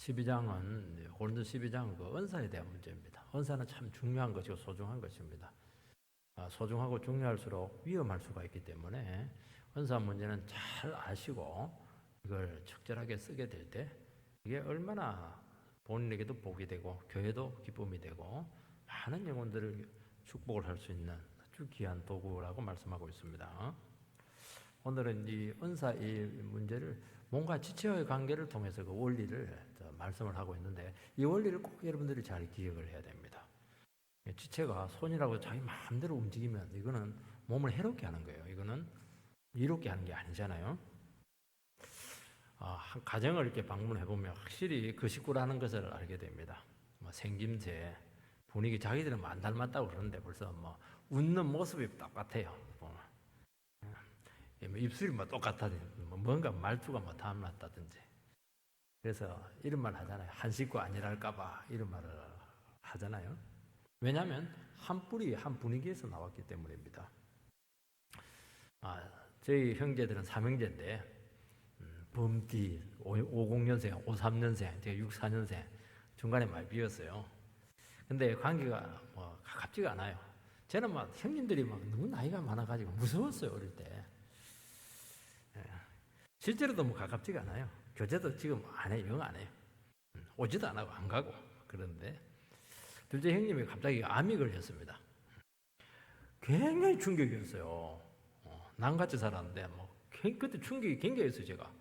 12장은 고린도 12장은 그 은사에 대한 문제입니다. 은사는 참 중요한 것이고 소중한 것입니다. 소중하고 중요할수록 위험할 수가 있기 때문에 은사 문제는 잘 아시고 이걸 적절하게 쓰게 될 때 이게 얼마나 본인에게도 복이 되고 교회도 기쁨이 되고 많은 영혼들을 축복을 할 수 있는 아주 귀한 도구라고 말씀하고 있습니다. 오늘은 이 은사의 문제를 몸과 지체와의 관계를 통해서 그 원리를 말씀을 하고 있는데 이 원리를 꼭 여러분들이 잘 기억을 해야 됩니다. 지체가 손이라고 자기 마음대로 움직이면 이거는 몸을 해롭게 하는 거예요. 이거는 이롭게 하는 게 아니잖아요. 한 가정을 이렇게 방문해 보면 확실히 그 식구라는 것을 알게 됩니다. 생김새, 분위기 자기들은 안 닮았다고 그러는데 벌써 웃는 모습이 똑같아요. 입술이 똑같다든지 뭔가 말투가 닮았다든지. 그래서 이런 말 하잖아요. 한 식구 아니랄까봐 이런 말을 하잖아요. 왜냐하면 한 뿌리 한 분위기에서 나왔기 때문입니다. 저희 형제들은 삼형제인데 범띠 50년생, 53년생, 제가 64년생 중간에 많이 비었어요. 근데 관계가 가깝지가 않아요. 저는 형님들이 너무 나이가 많아가지고 무서웠어요 어릴 때. 실제로도 가깝지가 않아요. 교제도 지금 안 해요. 영 안 해요. 오지도 안 하고 안 가고 그러는데 둘째 형님이 갑자기 암이 걸렸습니다. 굉장히 충격이었어요. 남같이 살았는데 그때 충격이 굉장했어요. 제가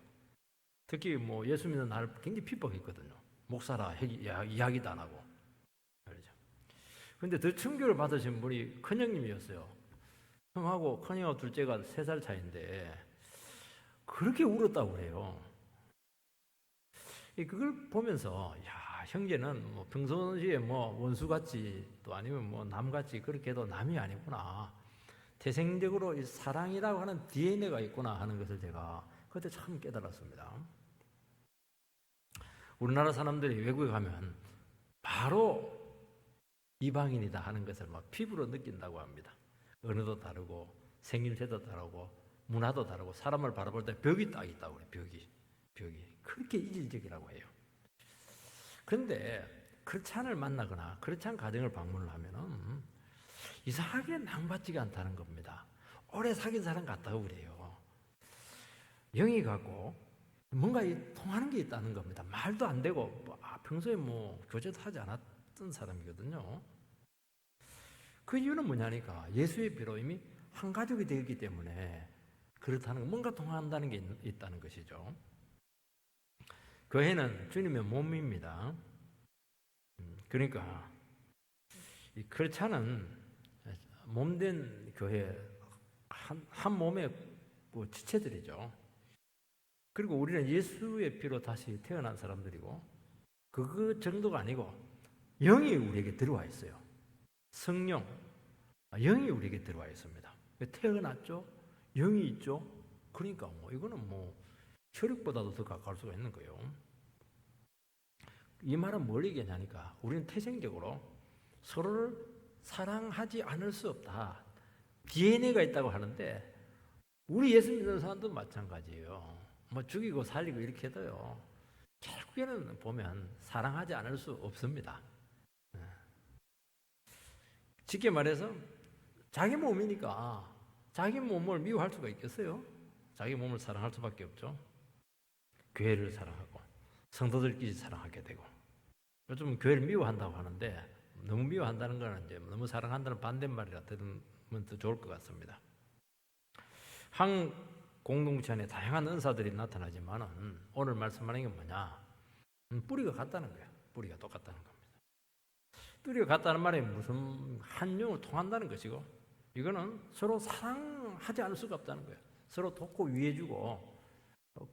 특히 예수 믿는 날 굉장히 핍박했거든요. 목사라 이야기도 안 하고 그러죠. 근데 더 충격을 받으신 분이 큰형님이었어요. 형하고 큰형하고 둘째가 3살 차이인데 그렇게 울었다고 그래요. 그걸 보면서 형제는 평소시에 원수같이 또 아니면 남같이 그렇게 해도 남이 아니구나. 태생적으로 이 사랑이라고 하는 DNA가 있구나 하는 것을 제가 그때 참 깨달았습니다. 우리나라 사람들이 외국에 가면 바로 이방인이다 하는 것을 피부로 느낀다고 합니다. 언어도 다르고 생김새도 다르고 문화도 다르고 사람을 바라볼 때 벽이 딱 있다고 그래요. 벽이 그렇게 이질적이라고 해요. 그런데 크리스찬을 만나거나 크리스찬 가정을 방문을 하면은 이상하게 낭받지가 않다는 겁니다. 오래 사귄 사람 같다고 그래요. 영이 갖고 뭔가 통하는 게 있다는 겁니다. 말도 안 되고 평소에 교제도 하지 않았던 사람이거든요. 그 이유는 뭐냐니까 예수의 피로 이미 한 가족이 되었기 때문에 그렇다는 거, 뭔가 통한다는 게 있다는 것이죠. 교회는 주님의 몸입니다. 그러니까 이 크리스찬은 몸된 교회 한 몸의 지체들이죠. 그리고 우리는 예수의 피로 다시 태어난 사람들이고 그 정도가 아니고 영이 우리에게 들어와 있어요. 성령, 영이 우리에게 들어와 있습니다. 태어났죠. 영이 있죠. 그러니까 이거는 혈육보다도 더 가까울 수가 있는 거예요. 이 말은 뭘 얘기하냐니까 우리는 태생적으로 서로를 사랑하지 않을 수 없다. DNA가 있다고 하는데 우리 예수 믿는 사람도 마찬가지예요. 죽이고 살리고 이렇게 해도요. 결국에는 보면 사랑하지 않을 수 없습니다. 쉽게 말해서 자기 몸이니까 자기 몸을 미워할 수가 있겠어요? 자기 몸을 사랑할 수밖에 없죠. 교회를 사랑하고 성도들끼리 사랑하게 되고 요즘 교회를 미워한다고 하는데 너무 미워한다는 거는 이제 너무 사랑한다는 반대말이라 들으면 더 좋을 것 같습니다. 한 공동체 안에 다양한 은사들이 나타나지만은 오늘 말씀하는 게 뭐냐? 뿌리가 같다는 거예요. 뿌리가 똑같다는 겁니다. 뿌리가 같다는 말이 무슨 한 영을 통한다는 것이고 이거는 서로 사랑하지 않을 수가 없다는 거예요. 서로 돕고 위해주고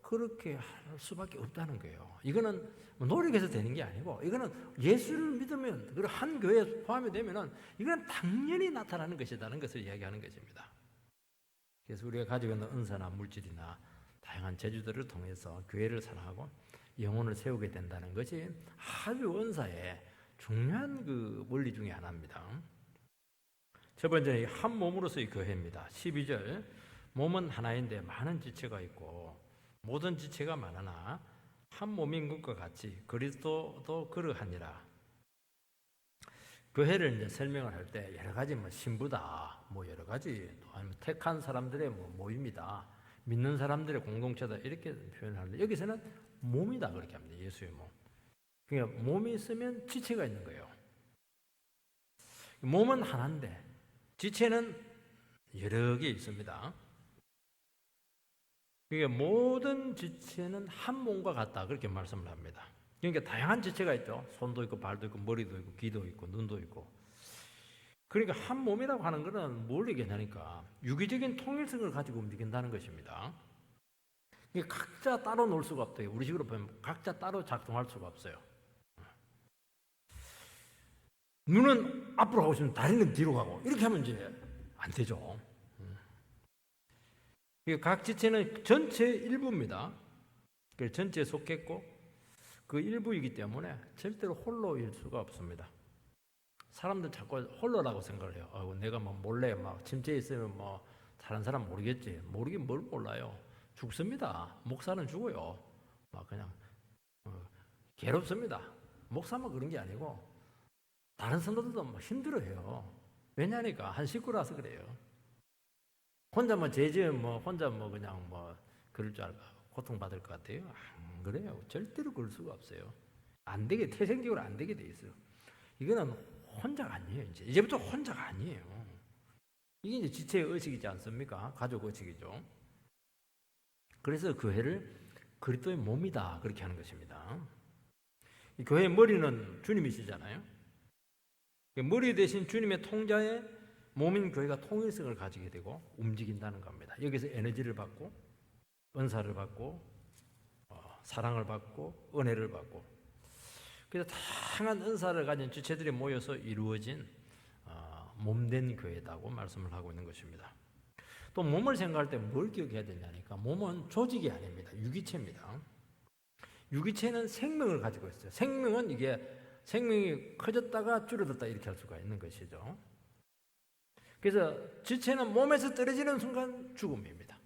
그렇게 할 수밖에 없다는 거예요. 이거는 노력해서 되는 게 아니고 이거는 예수를 믿으면 그리고 한 교회에 포함이 되면은 이거는 당연히 나타나는 것이라는 것을 이야기하는 것입니다. 그래서 우리가 가지고 있는 은사나 물질이나 다양한 재주들을 통해서 교회를 사랑하고 영혼을 세우게 된다는 것이 아주 은사의 중요한 그 원리 중에 하나입니다. 첫 번째는 한 몸으로서의 교회입니다. 12절 몸은 하나인데 많은 지체가 있고 모든 지체가 많으나 한 몸인 것과 같이 그리스도도 그러하니라. 교회를 이제 설명을 할 때 여러 가지 뭐 신부다, 뭐 여러 가지 또 아니면 택한 사람들의 뭐 모임이다, 믿는 사람들의 공동체다 이렇게 표현하는데 여기서는 몸이다 그렇게 합니다. 예수의 몸. 그러니까 몸이 있으면 지체가 있는 거예요. 몸은 하나인데 지체는 여러 개 있습니다. 그러니까 모든 지체는 한 몸과 같다 그렇게 말씀을 합니다. 그러니까 다양한 지체가 있죠. 손도 있고 발도 있고 머리도 있고 귀도 있고 눈도 있고. 그러니까 한 몸이라고 하는 것은 뭘 얘기하냐니까 유기적인 통일성을 가지고 움직인다는 것입니다. 그러니까 각자 따로 놀 수가 없대요. 우리식으로 보면 각자 따로 작동할 수가 없어요. 눈은 앞으로 가고 있으면 다리는 뒤로 가고 이렇게 하면 이제 안 되죠. 각 지체는 전체의 일부입니다. 전체에 속했고 그 일부이기 때문에 절대로 홀로일 수가 없습니다. 사람들 자꾸 홀로라고 생각을 해요. 내가 뭐 몰래 막 침체에 있으면 뭐 다른 사람 모르겠지. 모르긴 뭘 몰라요. 죽습니다. 목사는 죽어요. 막 그냥 괴롭습니다. 목사만 그런 게 아니고 다른 성도들도 막 힘들어해요. 왜냐니까 한 식구라서 그래요. 혼자 뭐 죄지은 뭐 혼자 뭐 그냥 뭐 그럴 줄 알고 고통받을 것 같아요. 안 그래요. 절대로 그럴 수가 없어요. 안 되게 태생적으로 안 되게 돼 있어요. 이거는 혼자가 아니에요. 이제부터 혼자가 아니에요. 이게 이제 지체의 의식이지 않습니까? 가족 의식이죠. 그래서 교회를 그리스도의 몸이다 그렇게 하는 것입니다. 이 교회의 머리는 주님이시잖아요. 머리 대신 주님의 통자에 몸인 교회가 통일성을 가지게 되고 움직인다는 겁니다. 여기서 에너지를 받고 은사를 받고 사랑을 받고 은혜를 받고 그래서 다양한 은사를 가진 지체들이 모여서 이루어진 몸된 교회다고 말씀을 하고 있는 것입니다. 또 몸을 생각할 때 뭘 기억해야 되냐니까 몸은 조직이 아닙니다. 유기체입니다. 유기체는 생명을 가지고 있어요. 생명은 이게 생명이 커졌다가 줄어들다 이렇게 할 수가 있는 것이죠. 그래서 지체는 몸에서 떨어지는 순간 죽음입니다.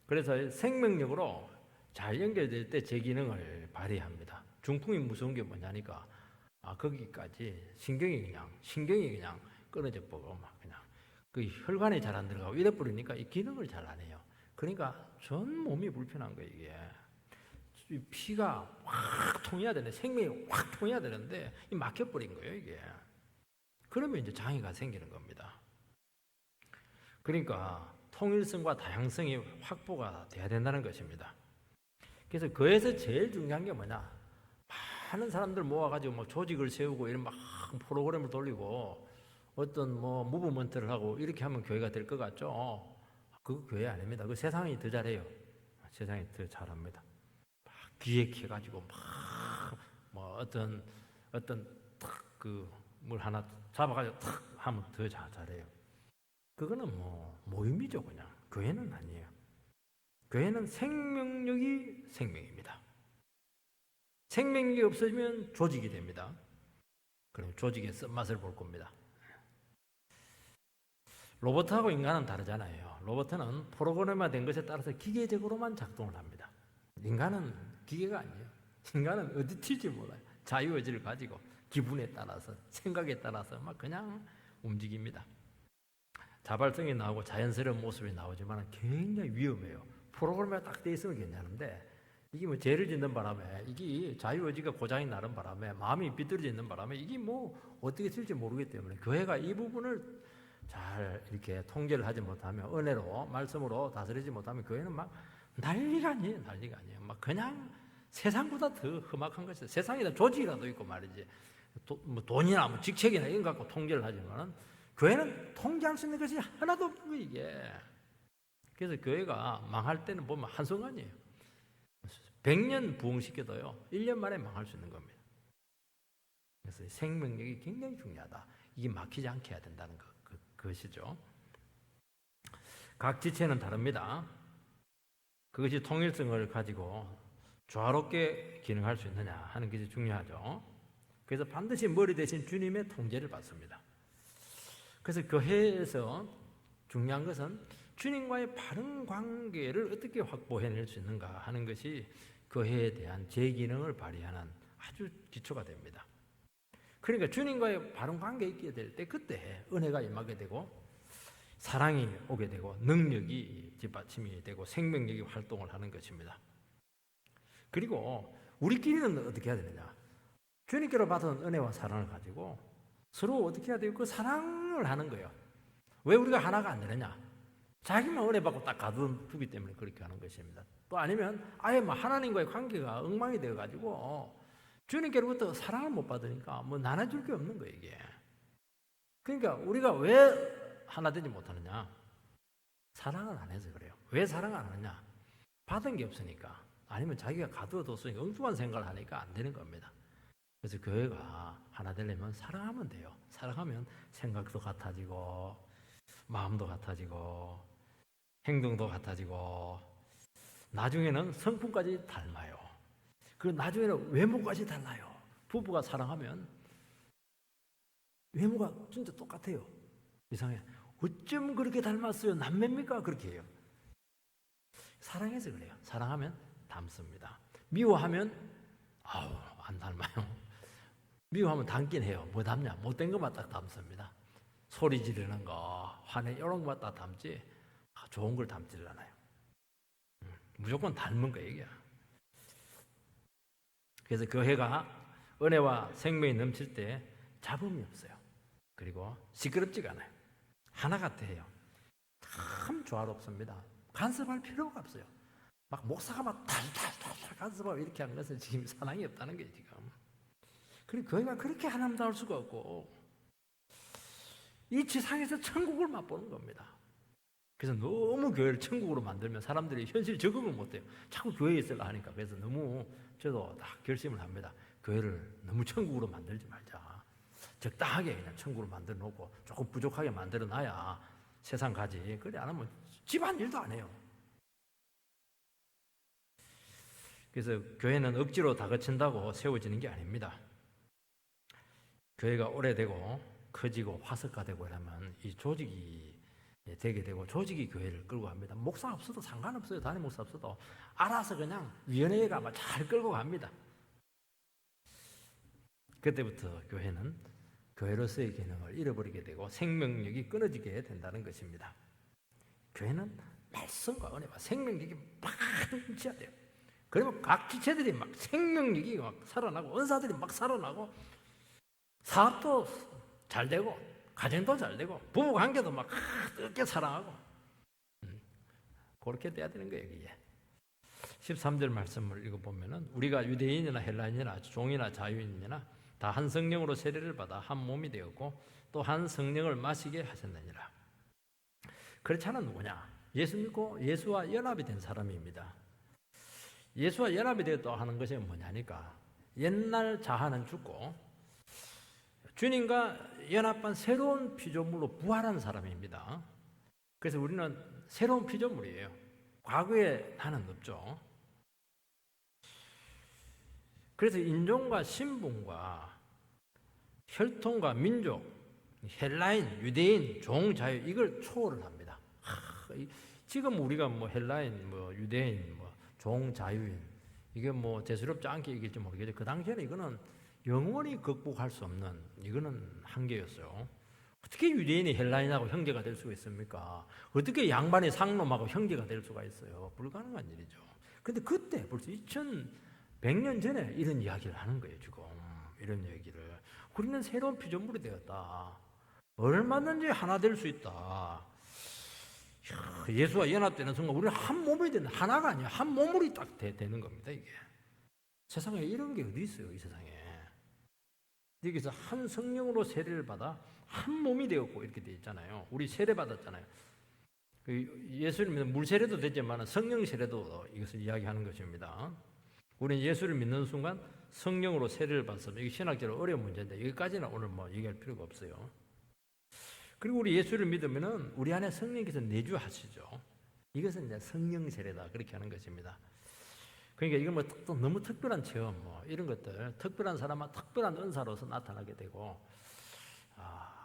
그래서 생명력으로 잘 연결될 때 제 기능을 발휘합니다. 중풍이 무서운 게 뭐냐니까 거기까지 신경이 그냥 끊어져 버리고 막 그냥 그 혈관이 잘 안 들어가고 이래 버리니까 이 기능을 잘 안 해요. 그러니까 전 몸이 불편한 거예요 이게. 피가 확 통해야 되는데 생명이 확 통해야 되는데 막혀버린 거예요 이게. 그러면 이제 장애가 생기는 겁니다. 그러니까 통일성과 다양성이 확보가 돼야 된다는 것입니다. 그래서 그에서 제일 중요한 게 뭐냐? 많은 사람들 모아가지고 뭐 조직을 세우고 이런 막 프로그램을 돌리고 어떤 뭐 무브먼트를 하고 이렇게 하면 교회가 될 것 같죠? 그거 교회 아닙니다. 그 세상이 더 잘해요. 세상이 더 잘합니다. 막 기획해가지고 막 뭐 어떤 탁 뭘 하나 잡아가지고 탁 하면 더 잘해요. 그거는 뭐 모임이죠 그냥. 교회는 아니에요. 교회는 생명력이 생명입니다. 생명력이 없어지면 조직이 됩니다. 그럼 조직의 쓴맛을 볼 겁니다. 로봇하고 인간은 다르잖아요. 로봇은 프로그램화된 것에 따라서 기계적으로만 작동을 합니다. 인간은 기계가 아니에요. 인간은 어디 튈지 몰라요. 자유의지를 가지고 기분에 따라서 생각에 따라서 막 그냥 움직입니다. 자발성이 나오고 자연스러운 모습이 나오지만 굉장히 위험해요. 프로그램에 딱 돼 있으면 괜찮은데 이게 뭐 죄를 짓는 바람에 이게 자유의지가 고장이 나는 바람에 마음이 비뚤어져 있는 바람에 이게 뭐 어떻게 될지 모르기 때문에 교회가 이 부분을 잘 이렇게 통제를 하지 못하면 은혜로 말씀으로 다스리지 못하면 교회는 막 난리가 아니에요. 막 그냥 세상보다 더 험악한 것이죠. 세상에다 조직이라도 있고 말이지 뭐 돈이나 뭐 직책이나 이런 거 갖고 통제를 하지만은 교회는 통제할 수 있는 것이 하나도 없는 거예요 이게. 그래서 교회가 망할 때는 보면 한순간이에요. 100년 부흥시켜도요 1년 만에 망할 수 있는 겁니다. 그래서 생명력이 굉장히 중요하다. 이게 막히지 않게 해야 된다는 그것이죠. 각 지체는 다릅니다. 그것이 통일성을 가지고 조화롭게 기능할 수 있느냐 하는 것이 중요하죠. 그래서 반드시 머리 대신 주님의 통제를 받습니다. 그래서 교회에서 중요한 것은 주님과의 바른 관계를 어떻게 확보해낼 수 있는가 하는 것이 교회에 대한 제 기능을 발휘하는 아주 기초가 됩니다. 그러니까 주님과의 바른 관계에 있게 될 때 그때 은혜가 임하게 되고 사랑이 오게 되고 능력이 뒷받침이 되고 생명력이 활동을 하는 것입니다. 그리고 우리끼리는 어떻게 해야 되느냐? 주님께로 받은 은혜와 사랑을 가지고 서로 어떻게 해야 돼요? 그 사랑을 하는 거예요. 왜 우리가 하나가 안 되느냐? 자기만 은혜 받고 딱 가두기 때문에 그렇게 하는 것입니다. 또 아니면 아예 뭐 하나님과의 관계가 엉망이 되어가지고 주님께로부터 사랑을 못 받으니까 뭐 나눠줄 게 없는 거예요, 이게. 그러니까 우리가 왜 하나 되지 못하느냐? 사랑을 안 해서 그래요. 왜 사랑을 안 하느냐? 받은 게 없으니까. 아니면 자기가 가두어뒀으니까 엉뚱한 생각을 하니까 안 되는 겁니다. 그래서 교회가 하나 되려면 사랑하면 돼요. 사랑하면 생각도 같아지고 마음도 같아지고 행동도 같아지고 나중에는 성품까지 닮아요. 그리고 나중에는 외모까지 달라요. 부부가 사랑하면 외모가 진짜 똑같아요. 이상해. 어쩜 그렇게 닮았어요? 남매입니까? 그렇게 해요. 사랑해서 그래요. 사랑하면 닮습니다. 미워하면 안 닮아요. 미워하면 닮긴 해요. 뭐 닮냐? 못된 것만 딱 닮습니다. 소리 지르는 거, 화내 이런 것만 딱 닮지 좋은 걸 닮질 않아요. 무조건 닮은 거예요, 이게. 그래서 교회가 은혜와 생명이 넘칠 때 잡음이 없어요. 그리고 시끄럽지가 않아요. 하나 같아요. 참 조화롭습니다. 간섭할 필요가 없어요. 막 목사가 막 달달달달 간섭하고 이렇게 하는 것은 지금 사랑이 없다는 거예요, 지금. 그리고 교회가 그렇게 하나님다울 수가 없고 이 지상에서 천국을 맛보는 겁니다. 그래서 너무 교회를 천국으로 만들면 사람들이 현실 적응을 못해요. 자꾸 교회에 있으려 하니까. 그래서 너무 저도 다 결심을 합니다. 교회를 너무 천국으로 만들지 말자. 적당하게 그냥 천국으로 만들어 놓고 조금 부족하게 만들어 놔야 세상 가지. 그래 안 하면 집안일도 안 해요. 그래서 교회는 억지로 다그친다고 세워지는 게 아닙니다. 교회가 오래되고 커지고 화석화되고 이러면 이 조직이 되게 되고 조직이 교회를 끌고 갑니다. 목사 없어도 상관없어요. 담임 목사 없어도 알아서 그냥 위원회가 막 잘 끌고 갑니다. 그때부터 교회는 교회로서의 기능을 잃어버리게 되고 생명력이 끊어지게 된다는 것입니다. 교회는 말씀과 은혜와 생명력이 막 넘쳐야 돼요. 그러면 각 지체들이 막 생명력이 막 살아나고 은사들이 막 살아나고 사업도 잘 되고 가정도 잘 되고 부부관계도 막 뜨겁게 사랑하고 그렇게 돼야 되는 거예요. 이게 13절 말씀을 읽어보면 우리가 유대인이나 헬라인이나 종이나 자유인이나 다 한 성령으로 세례를 받아 한 몸이 되었고 또 한 성령을 마시게 하셨느니라. 그렇잖아. 누구냐? 예수 믿고 예수와 연합이 된 사람입니다. 예수와 연합이 되었다 하는 것이 뭐냐니까 옛날 자아는 죽고 주님과 연합한 새로운 피조물로 부활한 사람입니다. 그래서 우리는 새로운 피조물이에요. 과거에 나는 없죠. 그래서 인종과 신분과 혈통과 민족, 헬라인, 유대인, 종, 자유 이걸 초월을 합니다. 지금 우리가 뭐 헬라인, 뭐 유대인, 뭐 종, 자유인 이게 뭐 대수롭지 않게 얘기할지 모르겠죠. 그 당시에는 이거는 영원히 극복할 수 없는 이거는 한계였어요. 어떻게 유대인이 헬라인하고 형제가 될 수가 있습니까? 어떻게 양반이 상놈하고 형제가 될 수가 있어요? 불가능한 일이죠. 근데 그때 벌써 2100년 전에 이런 이야기를 하는 거예요, 지금. 이런 얘기를. 우리는 새로운 피조물이 되었다. 얼마든지 하나 될 수 있다. 예수와 연합되는 순간 우리는 한 몸이 되는, 하나가 아니야. 한 몸으로 딱 되는 겁니다, 이게. 세상에 이런 게 어디 있어요, 이 세상에. 여기서 한 성령으로 세례를 받아 한 몸이 되었고 이렇게 돼 있잖아요. 우리 세례 받았잖아요. 예수를 믿는 물 세례도 되지만 성령 세례도 이것을 이야기하는 것입니다. 우리는 예수를 믿는 순간 성령으로 세례를 받습니다. 이게 신학적으로 어려운 문제인데 여기까지는 오늘 뭐 얘기할 필요가 없어요. 그리고 우리 예수를 믿으면은 우리 안에 성령께서 내주하시죠. 이것은 이제 성령 세례다 그렇게 하는 것입니다. 그러니까 이건 뭐 또 너무 특별한 체험, 뭐 이런 것들, 특별한 사람은 특별한 은사로서 나타나게 되고,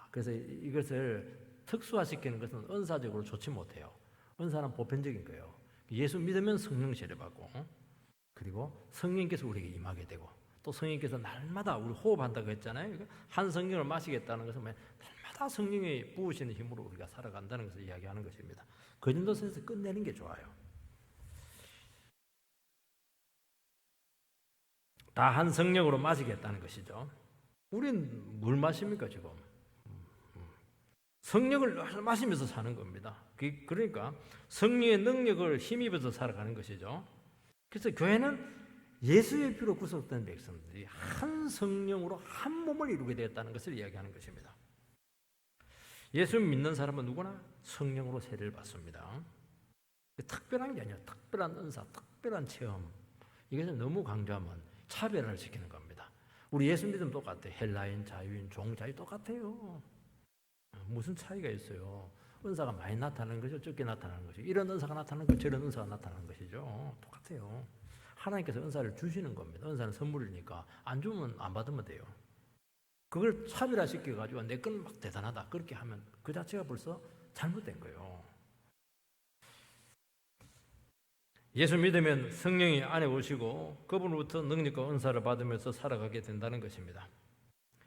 그래서 이것을 특수화시키는 것은 은사적으로 좋지 못해요. 은사는 보편적인 거예요. 예수 믿으면 성령 세례받고, 그리고 성령께서 우리에게 임하게 되고, 또 성령께서 날마다 우리 호흡한다고 했잖아요. 한 성령을 마시겠다는 것은 날마다 성령의 부으시는 힘으로 우리가 살아간다는 것을 이야기하는 것입니다. 그 정도 선에서 끝내는 게 좋아요. 다 한 성령으로 마시겠다는 것이죠. 우린 뭘 마십니까 지금? 성령을 마시면서 사는 겁니다. 그러니까 성령의 능력을 힘입어서 살아가는 것이죠. 그래서 교회는 예수의 피로 구속된 백성들이 한 성령으로 한 몸을 이루게 되었다는 것을 이야기하는 것입니다. 예수 믿는 사람은 누구나 성령으로 세례를 받습니다. 특별한 게 아니에요. 특별한 은사, 특별한 체험. 이것을 너무 강조하면 차별화를 시키는 겁니다. 우리 예수 믿음 똑같아요. 헬라인, 자유인, 종자유 똑같아요. 무슨 차이가 있어요? 은사가 많이 나타나는 것이죠, 적게 나타나는 것이죠. 이런 은사가 나타나는 것, 저런 은사가 나타나는 것이죠. 똑같아요. 하나님께서 은사를 주시는 겁니다. 은사는 선물이니까 안 주면 안 받으면 돼요. 그걸 차별화시켜가지고 내 건 막 대단하다 그렇게 하면 그 자체가 벌써 잘못된 거예요. 예수 믿으면 성령이 안에 오시고 그분으로부터 능력과 은사를 받으면서 살아가게 된다는 것입니다.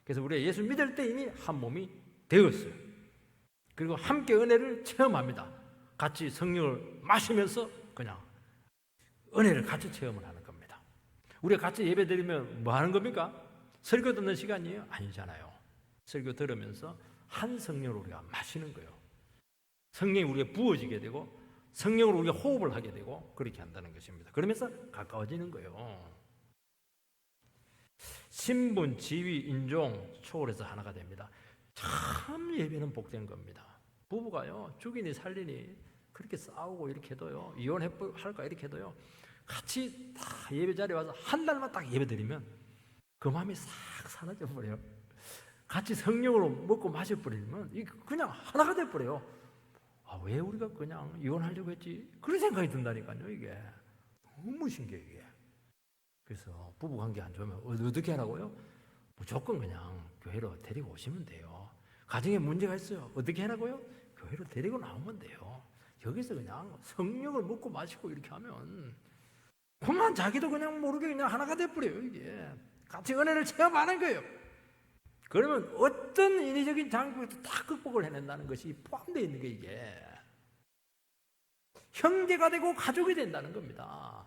그래서 우리가 예수 믿을 때 이미 한 몸이 되었어요. 그리고 함께 은혜를 체험합니다. 같이 성령을 마시면서 그냥 은혜를 같이 체험을 하는 겁니다. 우리가 같이 예배 드리면 뭐 하는 겁니까? 설교 듣는 시간이에요? 아니잖아요. 설교 들으면서 한 성령으로 우리가 마시는 거예요. 성령이 우리가 부어지게 되고 성령으로 우리가 호흡을 하게 되고 그렇게 한다는 것입니다. 그러면서 가까워지는 거예요. 신분, 지위, 인종 초월해서 하나가 됩니다. 참 예배는 복된 겁니다. 부부가요, 죽이니 살리니 그렇게 싸우고 이렇게 해도요, 이혼할까 이렇게 해도요, 같이 다 예배 자리에 와서 한 달만 딱 예배 드리면 그 마음이 싹 사라져 버려요. 같이 성령으로 먹고 마셔버리면 이게 그냥 하나가 돼버려요. 왜 우리가 그냥 이혼하려고 했지? 그런 생각이 든다니까요. 이게 너무 신기해 이게. 그래서 부부관계 안 좋으면 어떻게 하라고요? 무조건 그냥 교회로 데리고 오시면 돼요. 가정에 문제가 있어요. 어떻게 하라고요? 교회로 데리고 나오면 돼요. 여기서 그냥 성령을 먹고 마시고 이렇게 하면 그만 자기도 그냥 모르게 그냥 하나가 돼버려요. 이게 같이 은혜를 체험하는 거예요. 그러면 어떤 인위적인 장벽도 다 극복을 해낸다는 것이 포함되어 있는 게 이게 형제가 되고 가족이 된다는 겁니다.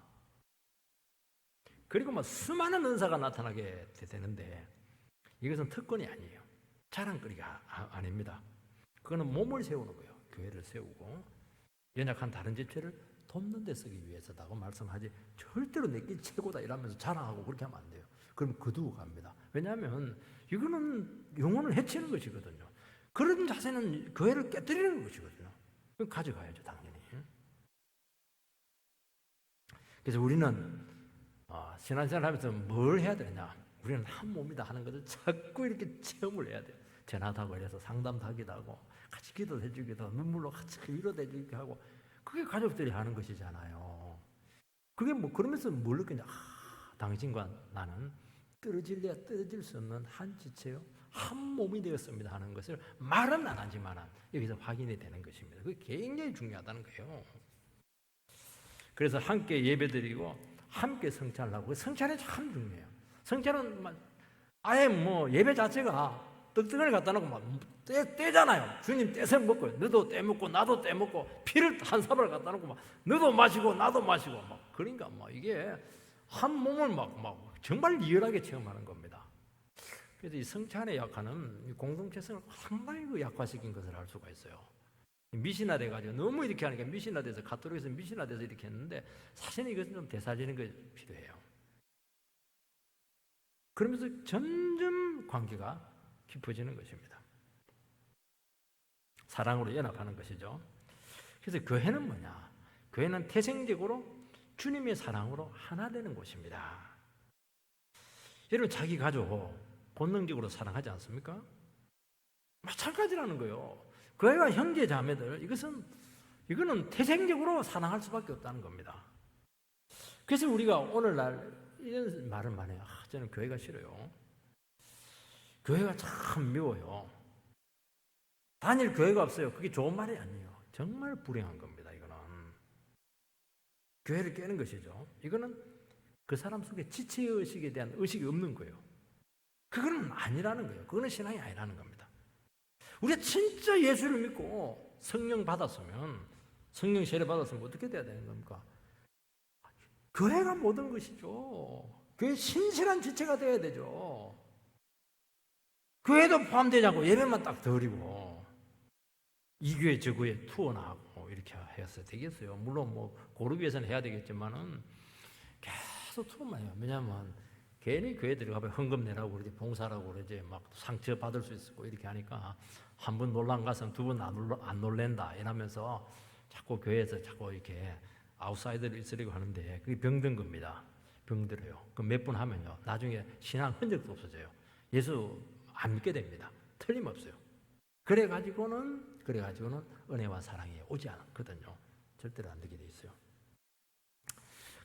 그리고 뭐 수많은 은사가 나타나게 되는데 이것은 특권이 아니에요. 자랑거리가 아닙니다. 그거는 몸을 세우는 거예요. 교회를 세우고 연약한 다른 집체를 돕는 데 쓰기 위해서다고 말씀하지 절대로 내게 최고다 이러면서 자랑하고 그렇게 하면 안 돼요. 그럼 거두고 갑니다. 왜냐하면 이거는 영혼을 해치는 것이거든요. 그런 자세는 교회를 깨뜨리는 것이거든요. 그럼 가져가야죠, 당연히. 그래서 우리는 신앙생활 하면서 뭘 해야 되냐? 우리는 한 몸이다 하는 것을 자꾸 이렇게 체험을 해야 돼요. 전화도 하고 이래서 상담도 하기도 하고 같이 기도도 해주기도 하고 눈물로 같이 위로도 해주기도 하고 그게 가족들이 하는 것이잖아요. 그게 뭐 그러면서 뭘 느끼냐? 당신과 나는 떨어질래야 떨어질 수 없는 한 지체요, 한 몸이 되었습니다 하는 것을 말은 안 하지만 여기서 확인이 되는 것입니다. 그게 굉장히 중요하다는 거예요. 그래서 함께 예배드리고 함께 성찬을 하고 성찬이 참 중요해요. 성찬은 아예 뭐 예배 자체가 떡덩어리 갖다 놓고 막 떼잖아요. 주님 떼서 먹고 너도 떼먹고 나도 떼먹고 피를 한 사발 갖다 놓고 막 너도 마시고 나도 마시고 막 그러니까 막 이게 한 몸을 막 정말 리얼하게 체험하는 겁니다. 그래서 이 성찬의 약화는 공동체성을 상당히 약화시킨 것을 알 수가 있어요. 미신화돼가지고 너무 이렇게 하니까 미신화돼서 가톨릭에서 미신화돼서 이렇게 했는데 사실은 이것은 좀 되살리는 게 필요해요. 그러면서 점점 관계가 깊어지는 것입니다. 사랑으로 연합하는 것이죠. 그래서 교회는 뭐냐? 교회는 태생적으로 주님의 사랑으로 하나 되는 곳입니다. 여러분 자기 가족 본능적으로 사랑하지 않습니까? 마찬가지라는 거예요. 교회와 형제 자매들 이거는 태생적으로 사랑할 수밖에 없다는 겁니다. 그래서 우리가 오늘날 이런 말을 많이 해요. 저는 교회가 싫어요. 교회가 참 미워요. 다닐 교회가 없어요. 그게 좋은 말이 아니에요. 정말 불행한 겁니다. 이거는 교회를 깨는 것이죠. 이거는 그 사람 속에 지체의식에 대한 의식이 없는 거예요. 그거는 아니라는 거예요. 그거는 신앙이 아니라는 겁니다. 우리가 진짜 예수를 믿고 성령 받았으면, 성령 세례 받았으면 어떻게 돼야 되는 겁니까? 교회가 모든 것이죠. 교회 신실한 지체가 돼야 되죠. 교회도 포함되지 않고 예배만 딱 드리고 이 교회 저 교회 투어 나가고 이렇게 해서 되겠어요. 물론 뭐 고르기 위해서는 해야 되겠지만은 계속 투어만 해요. 왜냐하면 괜히 교회 들어가면 헌금 내라고 그러지, 봉사라고 그러지, 막 상처 받을 수 있고 이렇게 하니까 한 번 놀란 가서는 두 번 안 놀랜다 이러면서 자꾸 교회에서 자꾸 이렇게 아웃사이더를 있으려고 하는데 그게 병든 겁니다. 병들어요. 그 몇 번 하면요, 나중에 신앙 흔적도 없어져요. 예수 안 믿게 됩니다. 틀림없어요. 그래가지고는 은혜와 사랑이 오지 않거든요. 절대로 안 되게 돼 있어요.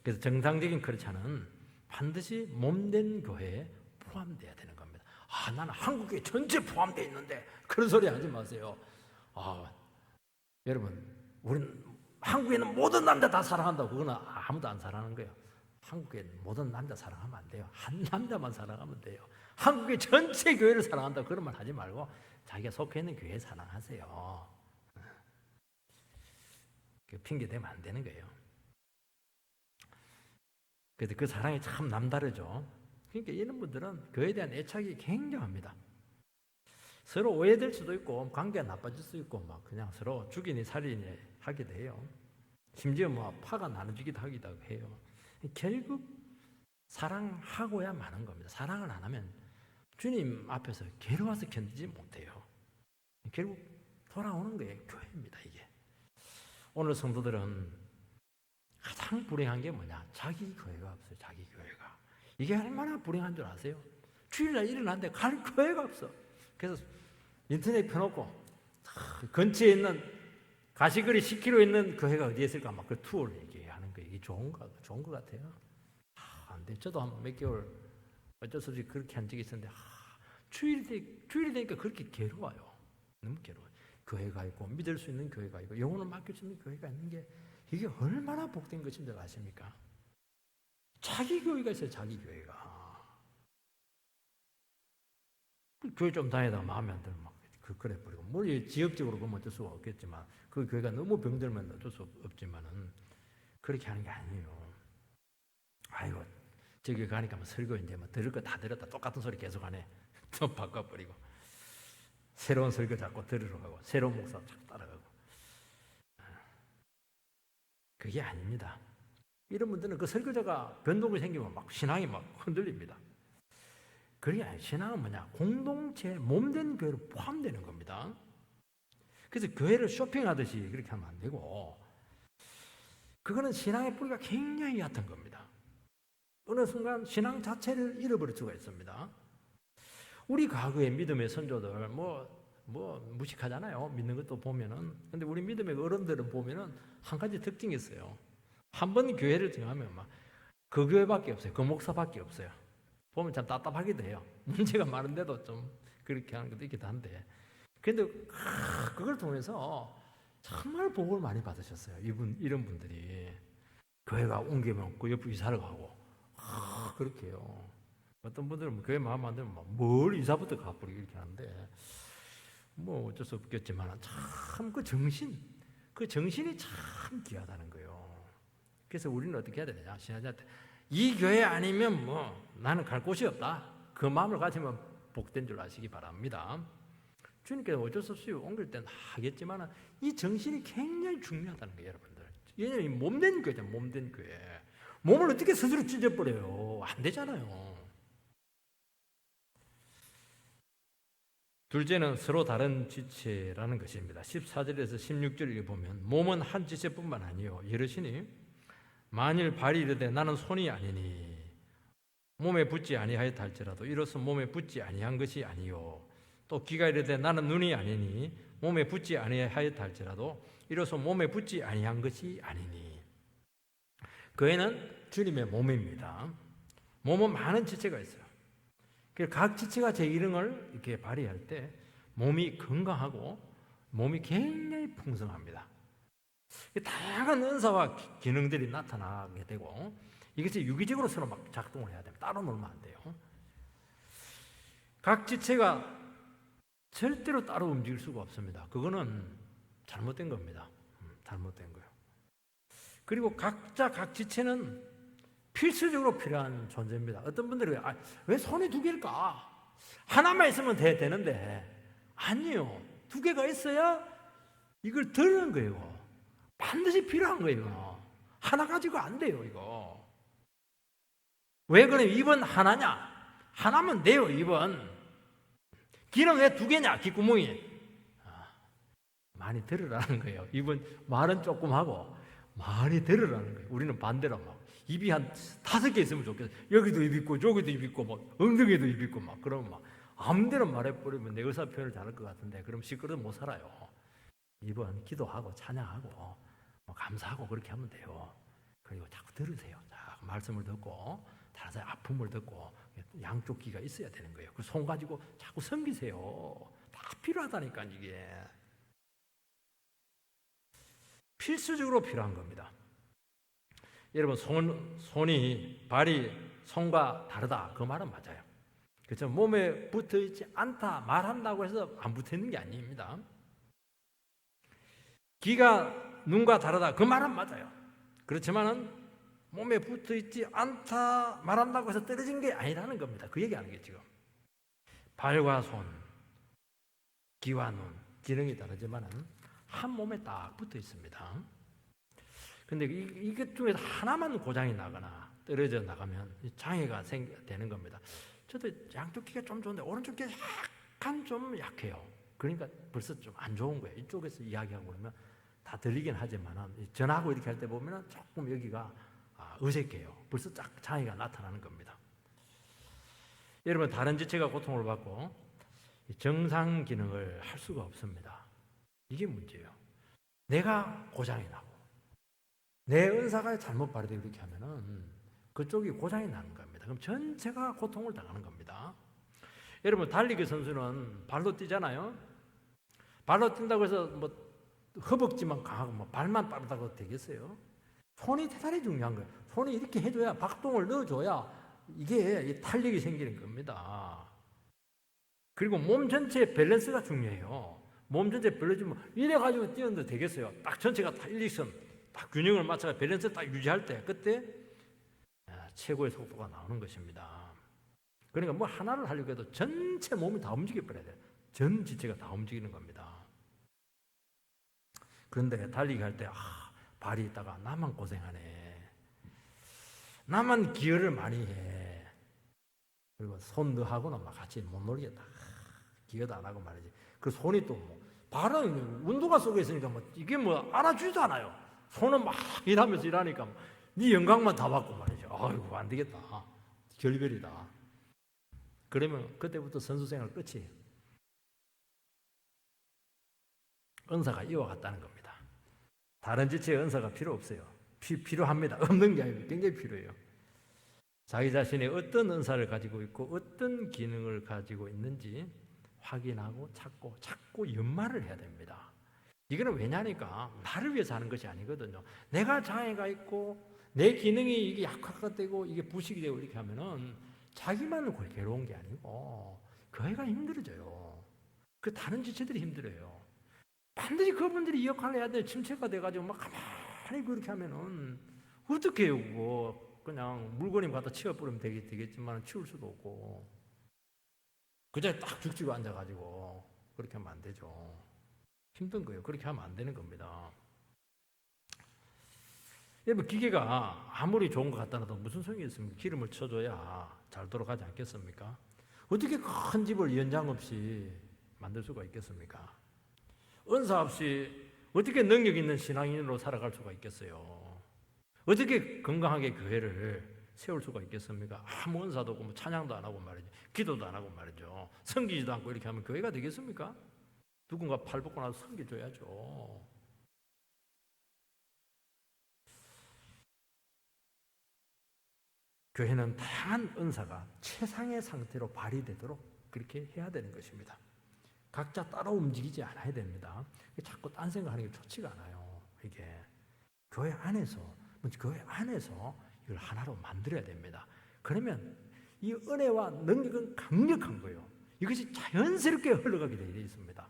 그래서 정상적인 크리스찬은 반드시 몸된 교회에 포함돼야 되는 겁니다. 나는 한국교회 전체 포함되어 있는데 그런 소리 하지 마세요. 여러분, 우리는 한국에는 모든 남자 다 사랑한다고, 그거는 아무도 안 사랑하는 거예요. 한국에는 모든 남자 사랑하면 안 돼요. 한 남자만 사랑하면 돼요. 한국의 전체 교회를 사랑한다고 그런 말 하지 말고 자기가 속해 있는 교회 사랑하세요. 그 핑계 대면 안 되는 거예요. 그래서 그 사랑이 참 남다르죠. 그러니까 이런 분들은 교회에 대한 애착이 굉장합니다. 서로 오해될 수도 있고 관계가 나빠질 수 있고 막 그냥 서로 죽이니 살리니 하기도 해요. 심지어 뭐 파가 나눠지기도 하기도 해요. 결국 사랑하고야 마는 겁니다. 사랑을 안 하면 주님 앞에서 괴로워서 견디지 못해요. 결국 돌아오는 거예요. 교회입니다, 이게. 오늘 성도들은 가장 불행한 게 뭐냐? 자기 교회가 없어요. 자기 교회가. 이게 얼마나 불행한 줄 아세요? 주일날 일어났는데 갈 교회가 없어. 그래서 인터넷 펴놓고 근처에 있는 가시거리 10km 있는 교회가 어디에 있을까 막 그 투어를 얘기하는 거. 이게 좋은 것 같아요. 안 돼. 저도 한 몇 개월 어쩔 수 없이 그렇게 한 적이 있었는데 주일이 되니까 그렇게 괴로워요. 너무 괴로워요. 교회가 있고 믿을 수 있는 교회가 있고 영혼을 맡길 수 있는 교회가 있는 게 이게 얼마나 복된 것인 줄 아십니까? 자기 교회가 있어요. 자기 교회가. 교회 좀 다니다가 마음에 안 들면 막 그래 버리고, 뭐 지역적으로 그러면 어쩔 수가 없겠지만 그 교회가 너무 병들면 어쩔 수 없지만은 그렇게 하는 게 아니에요. 아이고, 저기 가니까 뭐 설교 이제 뭐 들을 거 다 들었다 똑같은 소리 계속 하네. 좀 바꿔버리고 새로운 설교 자꾸 들으러 가고 새로운 목사 자꾸 따라가고. 그게 아닙니다. 이런 분들은 그 설교자가 변동이 생기면 막 신앙이 막 흔들립니다. 그게 아니에요. 신앙은 뭐냐? 공동체 몸된 교회로 포함되는 겁니다. 그래서 교회를 쇼핑하듯이 그렇게 하면 안 되고, 그거는 신앙의 뿌리가 굉장히 얕은 겁니다. 어느 순간 신앙 자체를 잃어버릴 수가 있습니다. 우리 과거의 믿음의 선조들 뭐 무식하잖아요. 믿는 것도 보면은. 근데 우리 믿음의 어른들은 보면은 한 가지 특징이 있어요. 한 번 교회를 정하면 막 그 교회밖에 없어요. 그 목사밖에 없어요. 보면 참 답답하기도 해요. 문제가 많은데도 좀 그렇게 하는 것도 있기도 한데. 근데 그걸 통해서 정말 복을 많이 받으셨어요. 이런 분들이 교회가 옮기면 그 옆으로 이사를 가고 그렇게 해요. 어떤 분들은 교회 마음 안 들면 뭘 이사부터 가버리고 이렇게 하는데, 뭐 어쩔 수 없겠지만 참 그 정신이 참 귀하다는 거예요. 그래서 우리는 어떻게 해야 되냐? 신하자한테 이 교회 아니면 뭐 나는 갈 곳이 없다. 그 마음을 가지면 복된 줄 아시기 바랍니다. 주님께서 어쩔 수 없이 옮길 때는 하겠지만 이 정신이 굉장히 중요하다는 거예요, 여러분들. 왜냐하면 몸된 교회잖아요. 몸된 교회. 몸을 어떻게 스스로 찢어버려요? 안 되잖아요. 둘째는 서로 다른 지체라는 것입니다. 14절에서 16절을 보면 몸은 한 지체뿐만 아니요 이르시니 만일 발이 이르되 나는 손이 아니니 몸에 붙지 아니하였다 할지라도 이로써 몸에 붙지 아니한 것이 아니요 또 귀가 이르되 나는 눈이 아니니 몸에 붙지 아니하였다 할지라도 이로써 몸에 붙지 아니한 것이 아니니. 교회는 주님의 몸입니다. 몸은 많은 지체가 있어요. 각 지체가 제 기능을 이렇게 발휘할 때 몸이 건강하고 몸이 굉장히 풍성합니다. 다양한 은사와 기능들이 나타나게 되고 이것이 유기적으로 서로 막 작동을 해야 됩니다. 따로 놀면 안 돼요. 각 지체가 절대로 따로 움직일 수가 없습니다. 그거는 잘못된 겁니다. 잘못된 거예요. 그리고 각자 각 지체는 필수적으로 필요한 존재입니다. 어떤 분들이 왜 손이 두 개일까? 하나만 있으면 되는데 아니요. 두 개가 있어야 이걸 드는 거예요. 반드시 필요한 거예요. 하나 가지고 안 돼요, 이거. 왜 그래? 입은 하나냐? 하나면 돼요, 입은. 귀는 왜 두 개냐? 귓구멍이. 많이 들으라는 거예요. 입은 말은 조금 하고 많이 들으라는 거예요. 우리는 반대로 막 입이 한 5개 있으면 좋겠어. 여기도 입 있고 저기도 입 있고 막 엉덩이도 입 있고 막 그러면 막 아무데나 말해버리면 내 의사 표현을 잘할 것 같은데 그럼 시끄러도 못 살아요. 입은 기도하고 찬양하고 뭐 감사하고 그렇게 하면 돼요. 그리고 자꾸 들으세요. 자꾸 말씀을 듣고 다른 사람 아픔을 듣고 양쪽 귀가 있어야 되는 거예요. 그 손 가지고 자꾸 섬기세요. 다 필요하다니까 이게. 필수적으로 필요한 겁니다. 여러분 손이 발이 손과 다르다 그 말은 맞아요. 그렇죠? 몸에 붙어있지 않다 말한다고 해서 안 붙어있는 게 아닙니다. 귀가 눈과 다르다 그 말은 맞아요. 그렇지만은 몸에 붙어있지 않다 말한다고 해서 떨어진 게 아니라는 겁니다. 그 얘기하는 게 지금 발과 손, 귀와 눈 기능이 다르지만은 한 몸에 딱 붙어 있습니다. 근데 이것 중에서 하나만 고장이 나거나 떨어져 나가면 장애가 되는 겁니다. 저도 양쪽 귀가 좀 좋은데 오른쪽 귀가 약간 좀 약해요. 그러니까 벌써 좀 안 좋은 거예요. 이쪽에서 이야기하고 그러면 다 들리긴 하지만 전화하고 이렇게 할 때 보면 조금 여기가 어색해요. 벌써 장애가 나타나는 겁니다. 여러분 다른 지체가 고통을 받고 정상 기능을 할 수가 없습니다. 이게 문제예요. 내가 고장이 나고 내 은사가 잘못 발휘되고 이렇게 하면은 그쪽이 고장이 나는 겁니다. 그럼 전체가 고통을 당하는 겁니다. 여러분 달리기 선수는 발로 뛰잖아요. 발로 뛴다고 해서 뭐 허벅지만 강하고 뭐 발만 빠르다고 되겠어요? 손이 대단히 중요한 거예요. 손이 이렇게 해줘야 박동을 넣어줘야 이게 탄력이 생기는 겁니다. 그리고 몸 전체의 밸런스가 중요해요. 몸 전체 밸런스면 이래가지고 뛰어도 되겠어요? 딱 전체가 다 일직선 딱 균형을 맞춰서 밸런스 딱 유지할 때 그때 최고의 속도가 나오는 것입니다. 그러니까 뭐 하나를 하려고 해도 전체 몸이 다 움직여버려야 돼요. 전 지체가 다 움직이는 겁니다. 그런데 달리기 할 때 발이 있다가 나만 고생하네. 나만 기여를 많이 해. 그리고 손도 하고는 막 같이 못 놀겠다. 기여도 안 하고 말이지. 그 손이 또 뭐 발은 운동화 속에 있으니까 뭐 이게 뭐 알아주지도 않아요. 손은 막 일하면서 일하니까 네 영광만 다 받고 말이죠. 아이고 안 되겠다. 결별이다. 그러면 그때부터 선수 생활 끝이에요. 은사가 이어갔다는 겁니다. 다른 지체의 은사가 필요 없어요. 필요합니다. 없는 게 아니고 굉장히 필요해요. 자기 자신이 어떤 은사를 가지고 있고 어떤 기능을 가지고 있는지 확인하고 찾고 자꾸 연말을 해야 됩니다. 이거는 왜냐니까 나를 위해서 하는 것이 아니거든요. 내가 장애가 있고 내 기능이 이게 약화가 되고 이게 부식이 되고 이렇게 하면은 자기만 괴로운 게 아니고 그 애가 힘들어져요. 그 다른 지체들이 힘들어요. 반드시 그분들이 이 역할을 해야 돼. 침체가 돼가지고 막 가만히 그렇게 하면은 어떻게 해요 그거. 그냥 물건이 갖다 치워버리면 되겠지만 치울 수도 없고 그 자리에 딱 죽지고 앉아가지고 그렇게 하면 안 되죠. 힘든 거예요. 그렇게 하면 안 되는 겁니다. 여러분 기계가 아무리 좋은 것 같다 해도 무슨 소용이 있습니까? 기름을 쳐줘야 잘 돌아가지 않겠습니까? 어떻게 큰 집을 연장 없이 만들 수가 있겠습니까? 은사 없이 어떻게 능력 있는 신앙인으로 살아갈 수가 있겠어요? 어떻게 건강하게 교회를 세울 수가 있겠습니까? 아무 은사도 없고 뭐 찬양도 안 하고 말이죠. 기도도 안 하고 말이죠. 섬기지도 않고 이렇게 하면 교회가 되겠습니까? 누군가 팔 벗고 나서 섬겨줘야죠. 교회는 다양한 은사가 최상의 상태로 발휘되도록 그렇게 해야 되는 것입니다. 각자 따로 움직이지 않아야 됩니다. 자꾸 딴 생각하는 게 좋지가 않아요. 이게 교회 안에서 이걸 하나로 만들어야 됩니다. 그러면 이 은혜와 능력은 강력한 거예요. 이것이 자연스럽게 흘러가게 되어 있습니다.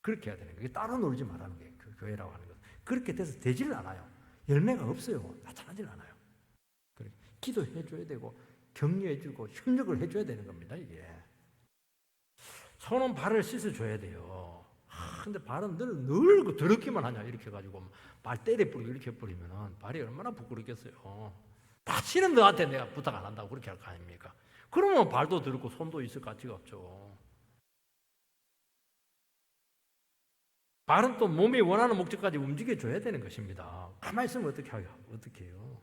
그렇게 해야 되는 거예요. 따로 놀지 말라는 게 그 교회라고 하는 것. 그렇게 돼서 되지를 않아요. 열매가 없어요. 나타나질 않아요. 기도해줘야 되고 격려해주고 협력을 해줘야 되는 겁니다. 이게 손은 발을 씻어줘야 돼요. 근데 발은 늘 더럽기만 하냐 이렇게 해가지고 발 때려 뿌리고 이렇게 뿌리면은 발이 얼마나 부끄럽겠어요. 다시는 너한테 내가 부탁 안 한다고 그렇게 할 거 아닙니까? 그러면 발도 더럽고 손도 있을 가치가 없죠. 발은 또 몸이 원하는 목적까지 움직여줘야 되는 것입니다. 가만히 있으면 어떻게 해요?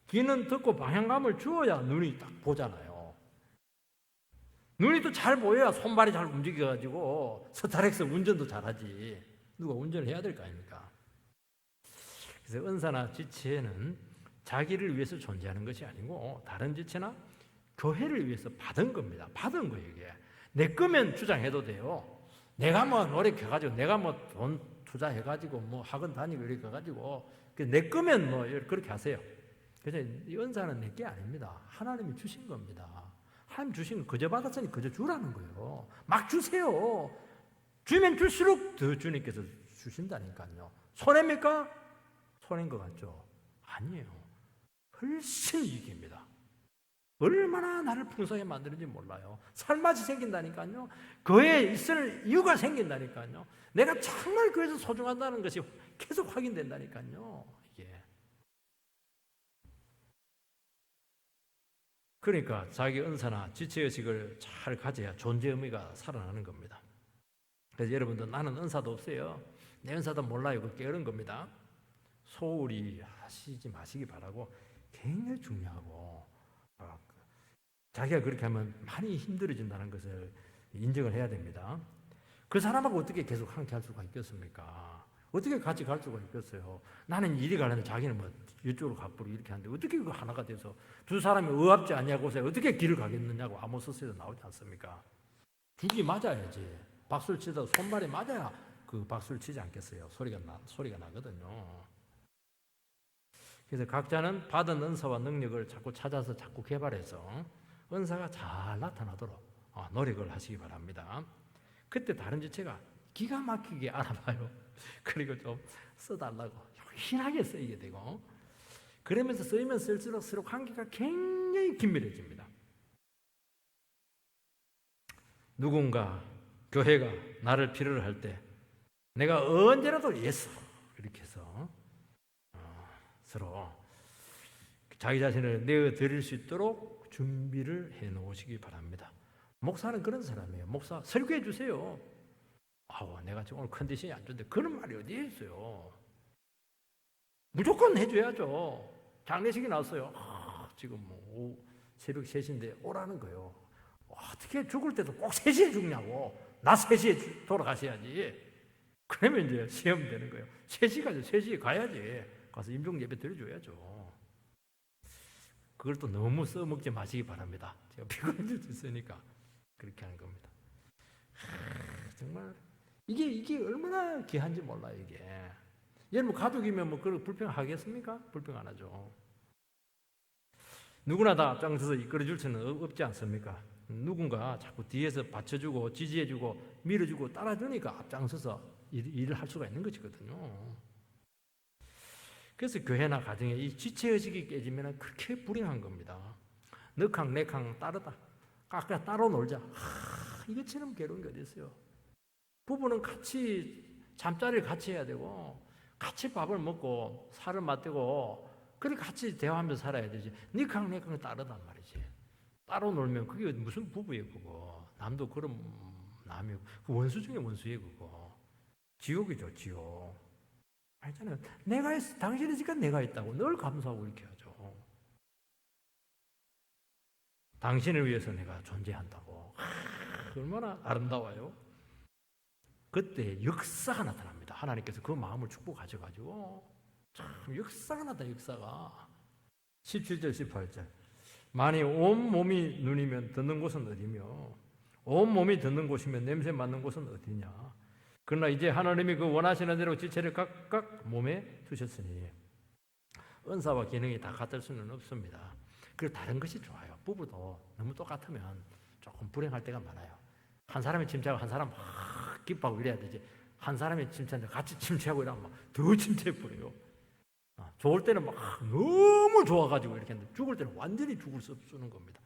귀는 듣고 방향감을 주어야 눈이 딱 보잖아요. 눈이 또 잘 보여야 손발이 잘 움직여가지고 스타렉스 운전도 잘하지. 누가 운전을 해야 될 거 아닙니까? 그래서 은사나 지체는 자기를 위해서 존재하는 것이 아니고 다른 지체나 교회를 위해서 받은 겁니다. 받은 거예요, 이게. 내 거면 주장해도 돼요. 내가 뭐 노력해가지고, 내가 뭐 돈 투자해가지고, 뭐 학원 다니고 이렇게 해가지고, 내 거면 뭐 그렇게 하세요. 그래서 이 은사는 내 게 아닙니다. 하나님이 주신 겁니다. 하나님 주신 거 그저 받았으니 그저 주라는 거예요. 막 주세요. 주면 줄수록 더 주님께서 주신다니까요. 손해입니까? 손해인 것 같죠? 아니에요. 훨씬 이익입니다. 얼마나 나를 풍성하게 만드는지 몰라요. 살맛이 생긴다니까요. 교회에 있을 이유가 생긴다니까요. 내가 정말 교회에서 소중하다는 것이 계속 확인된다니까요. 이게. 그러니까 자기 은사나 지체의식을 잘 가져야 존재 의미가 살아나는 겁니다. 그래서 여러분들 나는 은사도 없어요. 내 은사도 몰라요. 그 게으른 겁니다. 소홀히 하시지 마시기 바라고 굉장히 중요하고 자기가 그렇게 하면 많이 힘들어진다는 것을 인정을 해야 됩니다. 그 사람하고 어떻게 계속 함께 할 수가 있겠습니까? 어떻게 같이 갈 수가 있겠어요? 나는 이리 가는데 자기는 뭐 이쪽으로 가버리고 이렇게 하는데 어떻게 그 하나가 돼서 두 사람이 의합지 않냐고 해서 어떻게 길을 가겠느냐고 아모스에서 나오지 않습니까? 죽이 맞아야지. 박수를 치다 손발이 맞아야 그 박수를 치지 않겠어요? 소리가 나거든요. 그래서 각자는 받은 은사와 능력을 자꾸 찾아서 자꾸 개발해서 은사가 잘 나타나도록 노력을 하시기 바랍니다. 그때 다른 지체가 기가 막히게 알아봐요. 그리고 좀 써달라고 힘하게 쓰이게 되고 그러면서 쓰이면 쓸수록 서로 관계가 굉장히 긴밀해집니다. 누군가 교회가 나를 필요로 할 때 내가 언제라도 예수 이렇게 해서 서로 자기 자신을 내어드릴 수 있도록 준비를 해놓으시기 바랍니다. 목사는 그런 사람이에요. 목사 설교해 주세요. 내가 지금 오늘 컨디션이 안 좋은데 그런 말이 어디에 있어요. 무조건 해줘야죠. 장례식이 났어요. 지금 뭐 새벽 3시인데 오라는 거예요. 어떻게 죽을 때도 꼭 3시에 죽냐고. 나 3시에 돌아가셔야지. 그러면 이제 시험 되는 거예요. 3시에 가야지. 가서 임종 예배 드려줘야죠. 그걸 또 너무 써먹지 마시기 바랍니다. 제가 피곤해질 수 있으니까 그렇게 하는 겁니다. 정말 이게 얼마나 귀한지 몰라요. 이게 여러분 가족이면 뭐 그걸 불평하겠습니까? 불평 안 하죠. 누구나 다 앞장서서 이끌어줄 수는 없지 않습니까? 누군가 자꾸 뒤에서 받쳐주고 지지해주고 밀어주고 따라주니까 앞장서서 일을 할 수가 있는 것이거든요. 그래서 교회나 가정에 이 지체의식이 깨지면 그렇게 불행한 겁니다. 너캉 내캉 따르다 깎아 따로 놀자. 이것처럼 괴로운 게 어디 있어요. 부부는 같이 잠자리를 같이 해야 되고 같이 밥을 먹고 살을 맞대고 그렇게 같이 대화하면서 살아야 되지. 니캉 내캉 따르단 말이지. 따로 놀면 그게 무슨 부부예요 그거. 남도 그런 남이고 그 원수 중에 원수예요 그거. 지옥이죠 지옥. 알잖아요. 내가 했어. 당신이 지금 내가 했다고 늘 감사하고 이렇게 하죠. 당신을 위해서 내가 존재한다고. 얼마나 아름다워요. 그때 역사가 나타납니다. 하나님께서 그 마음을 축복하셔가지고 참 역사가 나타나. 역사가 17절 18절 만일 온 몸이 눈이면 듣는 곳은 어디며 온 몸이 듣는 곳이면 냄새 맡는 곳은 어디냐. 그러나 이제 하나님이 그 원하시는 대로 지체를 각각 몸에 두셨으니 은사와 기능이 다 같을 수는 없습니다. 그리고 다른 것이 좋아요. 부부도 너무 똑같으면 조금 불행할 때가 많아요. 한 사람이 침체하고 한 사람 막 기뻐하고 이래야 되지. 한 사람이 침체하는데 같이 침체하고 이러면 더 침체해버려요. 좋을 때는 막 너무 좋아가지고 이렇게 했는데 죽을 때는 완전히 죽을 수 없는 겁니다.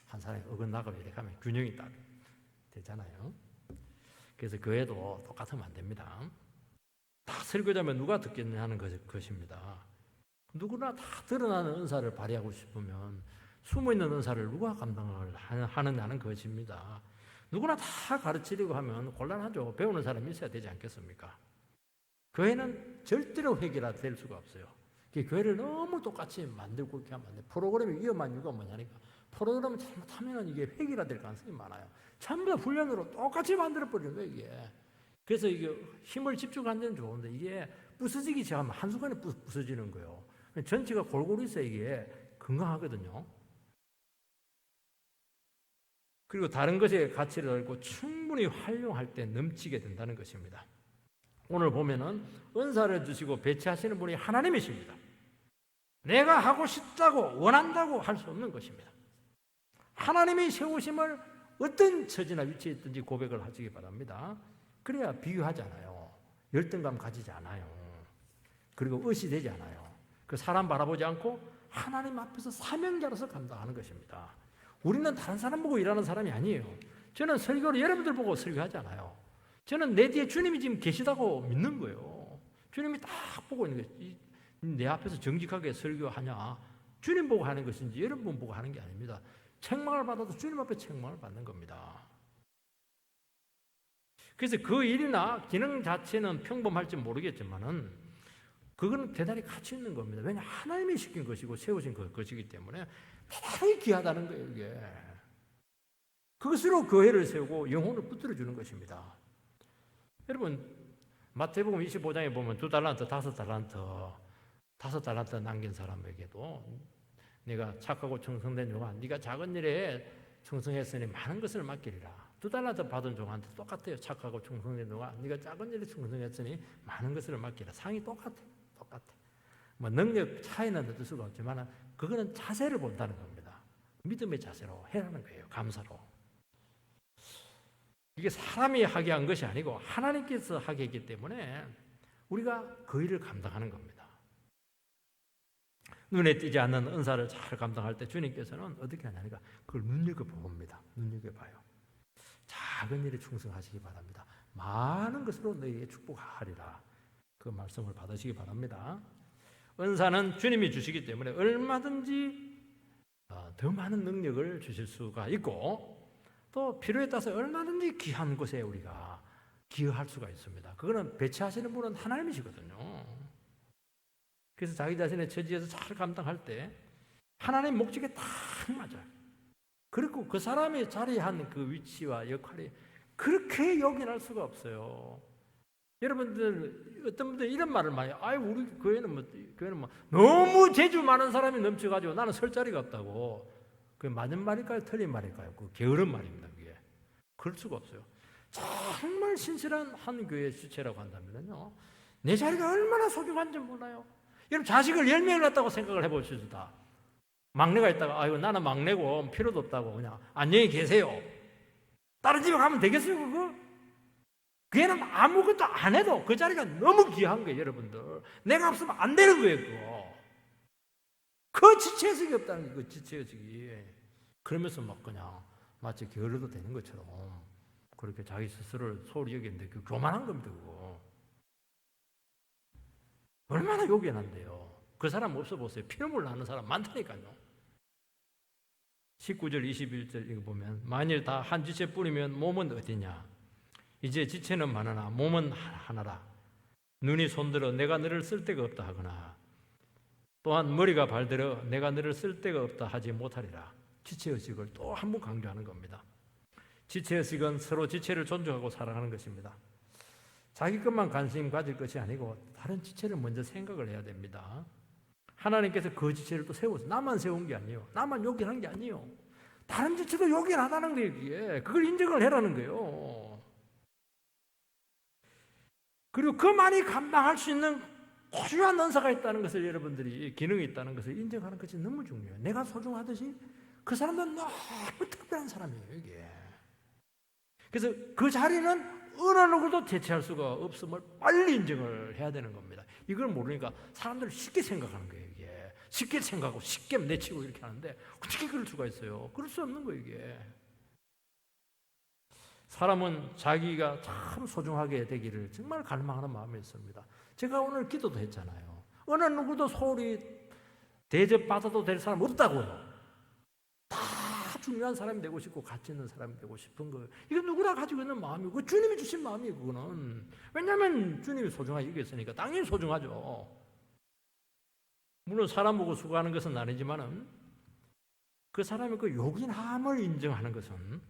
한 사람이 어긋나고 이렇게 하면 균형이 딱 되잖아요. 그래서 교회도 똑같으면 안 됩니다. 다 설교자면 누가 듣겠냐 하는 것입니다. 누구나 다 드러나는 은사를 발휘하고 싶으면 숨어있는 은사를 누가 감당을 하느냐는 것입니다. 누구나 다 가르치려고 하면 곤란하죠. 배우는 사람이 있어야 되지 않겠습니까? 교회는 절대로 획일화 될 수가 없어요. 교회를 너무 똑같이 만들고 이렇게 하면 안 돼요. 프로그램이 위험한 이유가 뭐냐니까 프로그램을 잘못하면 이게 획일화 될 가능성이 많아요. 전부 다 훈련으로 똑같이 만들어버리는 거예요, 이게. 그래서 이게 힘을 집중하는 데는 좋은데 이게 부서지기 시작하면 한순간에 부서지는 거예요. 전체가 골고루 있어야 이게 건강하거든요. 그리고 다른 것에 가치를 알고 충분히 활용할 때 넘치게 된다는 것입니다. 오늘 보면은 은사를 주시고 배치하시는 분이 하나님이십니다. 내가 하고 싶다고 원한다고 할 수 없는 것입니다. 하나님이 세우심을 어떤 처지나 위치에 있든지 고백을 하시기 바랍니다. 그래야 비교하지 않아요. 열등감 가지지 않아요. 그리고 의시되지 않아요. 그 사람 바라보지 않고 하나님 앞에서 사명자로서 감당하는 것입니다. 우리는 다른 사람 보고 일하는 사람이 아니에요. 저는 설교를 여러분들 보고 설교하지 않아요. 저는 내 뒤에 주님이 지금 계시다고 믿는 거예요. 주님이 딱 보고 있는 거예요. 내 앞에서 정직하게 설교하냐, 주님 보고 하는 것인지 여러분 보고 하는 게 아닙니다. 책망을 받아도 주님 앞에 책망을 받는 겁니다. 그래서 그 일이나 기능 자체는 평범할지 모르겠지만은 그거는 대단히 가치 있는 겁니다. 왜냐 하나님이 시킨 것이고 세우신 것이기 때문에 대단히 귀하다는 거예요. 이게 그것으로 교회를 세우고 영혼을 붙들어주는 것입니다. 여러분 마태복음 25장에 보면 2달란트, 5달란트 남긴 사람에게도 네가 착하고 충성된 종아, 네가 작은 일에 충성했으니 많은 것을 맡기리라. 2달란트 받은 종한테 똑같아요. 착하고 충성된 종아, 네가 작은 일에 충성했으니 많은 것을 맡기라. 상이 똑같아. 뭐 능력 차이는 얻을 수가 없지만 그거는 자세를 본다는 겁니다. 믿음의 자세로 해라는 거예요. 감사로. 이게 사람이 하게 한 것이 아니고 하나님께서 하게 했기 때문에 우리가 그 일을 감당하는 겁니다. 눈에 띄지 않는 은사를 잘 감당할 때 주님께서는 어떻게 하냐니까 그걸 눈여겨봅니다. 눈여겨봐요. 작은 일에 충성하시기 바랍니다. 많은 것으로 너희에게 축복하리라. 그 말씀을 받으시기 바랍니다. 은사는 주님이 주시기 때문에 얼마든지 더 많은 능력을 주실 수가 있고 또 필요에 따라서 얼마든지 귀한 곳에 우리가 기여할 수가 있습니다. 그거는 배치하시는 분은 하나님이시거든요. 그래서 자기 자신의 처지에서 잘 감당할 때 하나님 목적에 딱 맞아요. 그리고 그 사람이 자리한 그 위치와 역할이 그렇게 요긴할 수가 없어요. 여러분들 어떤 분들 이런 말을 많이 해요. 아유 우리 교회는 뭐 너무 재주 많은 사람이 넘쳐가지고 나는 설 자리가 없다고. 그게 맞는 말일까요? 틀린 말일까요? 그 게으른 말입니다. 그게 그럴 수가 없어요. 정말 신실한 한 교회의 주체라고 한다면요, 내 자리가 얼마나 소중한지 몰라요. 여러분 자식을 10명을 낳았다고 생각을 해보십시다. 막내가 있다가 아이고 나는 막내고 필요도 없다고 그냥 안녕히 계세요. 다른 집에 가면 되겠어요 그거? 걔는 아무것도 안 해도 그 자리가 너무 귀한 거예요. 여러분들 내가 없으면 안 되는 거예요 그거. 그 지체의식이 없다는 게 그 지체의식이. 그러면서 막 그냥 마치 게을러도 되는 것처럼 그렇게 자기 스스로를 소홀히 여기는데 그 교만한 겁니다 그거. 얼마나 요긴한데요. 그 사람 없어 보세요. 피눈물 나는 사람 많다니까요. 19절 21절 이거 보면 만일 다 한 지체뿐이면 몸은 어디냐. 이제 지체는 많으나 몸은 하나라. 눈이 손들어 내가 너를 쓸 데가 없다 하거나 또한 머리가 발들어 내가 너를 쓸 데가 없다 하지 못하리라. 지체의식을 또 한 번 강조하는 겁니다. 지체의식은 서로 지체를 존중하고 사랑하는 것입니다. 자기 것만 관심 가질 것이 아니고 다른 지체를 먼저 생각을 해야 됩니다. 하나님께서 그 지체를 또 세워서 나만 세운 게 아니에요. 나만 요긴한 게 아니에요. 다른 지체도 요긴하다는 거예요. 그걸 인정을 해라는 거예요. 그리고 그 많이 감당할 수 있는 고유한 은사가 있다는 것을 여러분들이 기능이 있다는 것을 인정하는 것이 너무 중요해요. 내가 소중하듯이 그 사람도 너무 특별한 사람이에요, 이게. 그래서 그 자리는 어느 누구도 대체할 수가 없음을 빨리 인정을 해야 되는 겁니다. 이걸 모르니까 사람들은 쉽게 생각하는 거예요, 이게. 쉽게 생각하고 쉽게 내치고 이렇게 하는데 어떻게 그럴 수가 있어요? 그럴 수 없는 거예요, 이게. 사람은 자기가 참 소중하게 되기를 정말 갈망하는 마음이 있습니다. 제가 오늘 기도도 했잖아요. 어느 누구도 소홀히 대접받아도 될 사람 없다고요. 다 중요한 사람이 되고 싶고 가치 있는 사람이 되고 싶은 거예요. 이거 누구나 가지고 있는 마음이고 주님이 주신 마음이에요, 그거는. 왜냐하면 주님이 소중하게 여겼으니까 당연히 소중하죠. 물론 사람 보고 수고하는 것은 아니지만은 그 사람의 그 요긴함을 인정하는 것은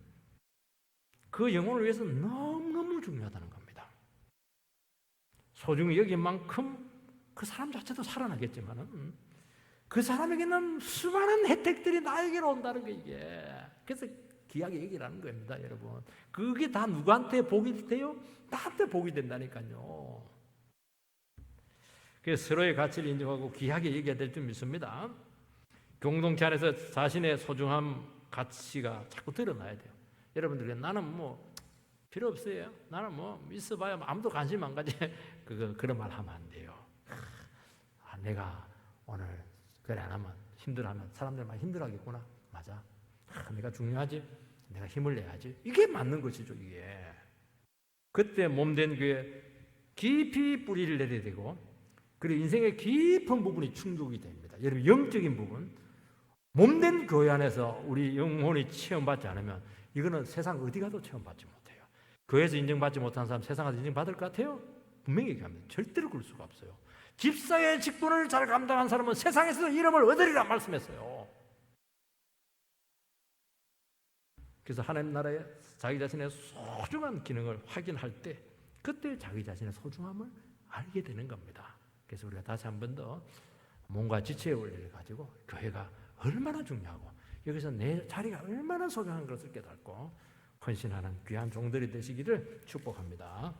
그 영혼을 위해서 너무너무 중요하다는 겁니다. 소중히 여긴 만큼 그 사람 자체도 살아나겠지만은 그 사람에게는 수많은 혜택들이 나에게로 온다는 게 이게. 그래서 귀하게 얘기라는 겁니다, 여러분. 그게 다 누구한테 복이 돼요? 나한테 복이 된다니까요. 그래서 서로의 가치를 인정하고 귀하게 얘기해야 될 줄 믿습니다. 공동체 안에서 자신의 소중함, 가치가 자꾸 드러나야 돼요. 여러분들 나는 뭐 필요 없어요. 나는 뭐 있어봐야 아무도 관심 안 가지. 그런 말 하면 안 돼요. 내가 오늘 그래 안 하면 힘들어하면 사람들만 힘들어하겠구나. 맞아. 내가 중요하지. 내가 힘을 내야지. 이게 맞는 것이죠, 이게. 그때 몸된 교회 깊이 뿌리를 내려야 되고, 그리고 인생의 깊은 부분이 충족이 됩니다. 여러분 영적인 부분, 몸된 교회 안에서 우리 영혼이 체험받지 않으면 이거는 세상 어디 가도 체험받지 못해요. 교회에서 인정받지 못한 사람 세상에서 인정받을 것 같아요? 분명히 얘기합니다. 절대로 그럴 수가 없어요. 집사의 직분을 잘 감당한 사람은 세상에서도 이름을 얻으리라 말씀했어요. 그래서 하나님 나라에 자기 자신의 소중한 기능을 확인할 때 그때 자기 자신의 소중함을 알게 되는 겁니다. 그래서 우리가 다시 한 번 더 몸과 지체의 원리를 가지고 교회가 얼마나 중요하고 여기서 내 자리가 얼마나 소중한 것을 깨닫고 헌신하는 귀한 종들이 되시기를 축복합니다.